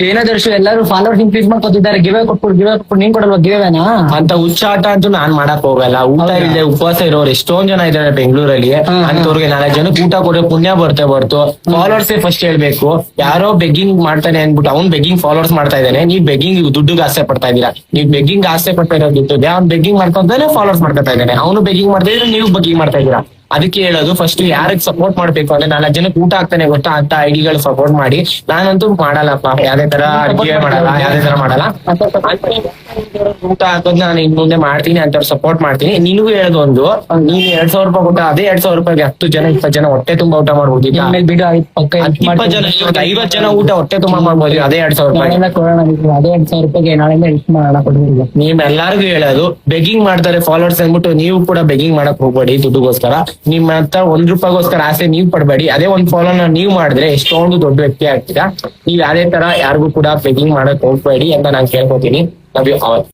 ಏನಾದರ್ಶು ಎಲ್ಲರೂ followers increase ಮಾಡ್ಕೊತಿದ್ದಾರೆ. ಗಿವೆ ಕೊಟ್ಬಿಟ್ಟು ನೀನ್ ಕೊಡಲ್ವಾ ಗಿವೇನಾ ಅಂತ ಹುಚ್ಚಾಟ ಅಂತೂ ನಾನ್ ಮಾಡಕ್ ಹೋಗಲ್ಲ. ಊಟ ಇಲ್ಲದೆ ಉಪವಾಸ ಇರೋರು ಎಷ್ಟೊಂದ್ ಜನ ಇದಾರೆ ಬೆಂಗಳೂರಲ್ಲಿ. ಅಂತವ್ರಿಗೆ 4 ಜನಕ್ಕೆ ಊಟ ಕೊಡೋ ಪುಣ್ಯ ಬರ್ತು. ಫಾಲೋವರ್ಸ್ ಫಸ್ಟ್ ಹೇಳ್ಬೇಕು. ಯಾರೋ ಬೆಗ್ಗಿಂಗ್ ಮಾಡ್ತಾನೆ ಅನ್ಬಿಟ್ಟು ಅವ್ನ್ ಬೆಗ್ಗಿಂಗ್ ಫಾಲೋವರ್ಸ್ ಮಾಡ್ತಾ ಇದ್ದಾನೆ. ನೀವ್ ಬೆಗ್ಗಿಂಗ್ ದುಡ್ಡುಗೆ ಆಸೆ ಪಡ್ತಾ ಇದೀರಾ. ನೀವ್ ಬೆಗ್ಗಿಂಗ್ ಆಸೆ ಪಡ್ತಾ ಇರೋ ದುಡ್ಡು ಅವ್ನ್ ಬೆಗ್ಗಿಂಗ್ ಮಾಡ್ಕೊಂತಾನೆ ಫಾಲೋವರ್ಸ್ ಮಾಡ್ಕೊತಾ ಇದ್ದಾನೆ. ಅವನು ಬೆಗ್ಗಿಂಗ್ ಮಾಡ್ತಾ ಇದ್ರೆ ನೀವು ಬೆಗ್ಗಿಂಗ್ ಮಾಡ್ತಾ ಇದೀರಾ. ಅದಕ್ಕೆ ಹೇಳೋದು ಫಸ್ಟ್ ಯಾರಿಗೆ ಸಪೋರ್ಟ್ ಮಾಡ್ಬೇಕು ಅಂದ್ರೆ 4 ಜನಕ್ಕೆ ಊಟ ಆಗ್ತಾನೆ ಗೊತ್ತಾ ಅಂತ ಐಡಿಗಳು ಸಪೋರ್ಟ್ ಮಾಡಿ. ನಾನಂತೂ ಮಾಡಲ್ಲಪ್ಪ, ಯಾವ್ದೇ ತರ ಅಡಿಗೆ ಮಾಡಲ್ಲ, ಯಾವ್ದೇ ತರ ಮಾಡಲ್ಲ. ಊಟ ಹಾಕೋದ್ ನಾನು ಇನ್ ಮುಂದೆ ಮಾಡ್ತೀನಿ ಅಂತ ಸಪೋರ್ಟ್ ಮಾಡ್ತೀನಿ. ನಿನಗೂ ಹೇಳೋದು ಒಂದು, ನೀನ್ 2,000 ರೂಪಾಯಿ ಕೊಟ್ಟ ಅದೇ 2,000 ರೂಪಾಯಿಗೆ 10 ಜನ 20 ಜನ ಹೊಟ್ಟೆ ತುಂಬಾ ಊಟ ಮಾಡ್ಬೋದು. ಬಿಡು 20 ಜನ 50 ಜನ ಊಟ ಹೊಟ್ಟೆ ತುಂಬಾ ಮಾಡ್ಬೋದು ಅದೇ 2,000 ರೂಪಾಯಿ. ಅದೇ 2,000 ರೂಪಾಯಿಗೆ ನಾಳೆಯಿಂದ ಹೆಲ್ಪ್ ಮಾಡೋಣ ಕೊಡ್ಬೋದು. ನೀವ್ ಎಲ್ಲಾರ್ಗು ಹೇಳೋದು ಬೆಗ್ಗಿಂಗ್ ಮಾಡ್ತಾರೆ ಫಾಲೋವರ್ಸ್ ಅಂದ್ಬಿಟ್ಟು ನೀವು ಕೂಡ ಬೆಗ್ಗಿಂಗ್ ಮಾಡಕ್ ಹೋಗ್ಬೇಡಿ. ದುಡ್ಡುಗೋಸ್ಕರ ನಿಮ್ಮ ಹತ್ರ 1 ರೂಪಾಯಿಗೋಸ್ಕರ ಆಸೆ ನೀವ್ ಪಡ್ಬೇಡಿ. ಅದೇ 1 ಫಾಲೋನ ನೀವ್ ಮಾಡಿದ್ರೆ ಎಷ್ಟೊಂದು ದೊಡ್ಡ ವ್ಯಕ್ತಿ ಆಗ್ತೀರಾ. ನೀವ್ ಅದೇ ತರ ಯಾರಿಗೂ ಕೂಡ ಬೆಗ್ಗಿಂಗ್ ಮಾಡಕ್ ಹೋಗ್ಬೇಡಿ ಅಂತ ನಾನ್ ಕೇಳ್ಕೊತೀನಿ. Love you all.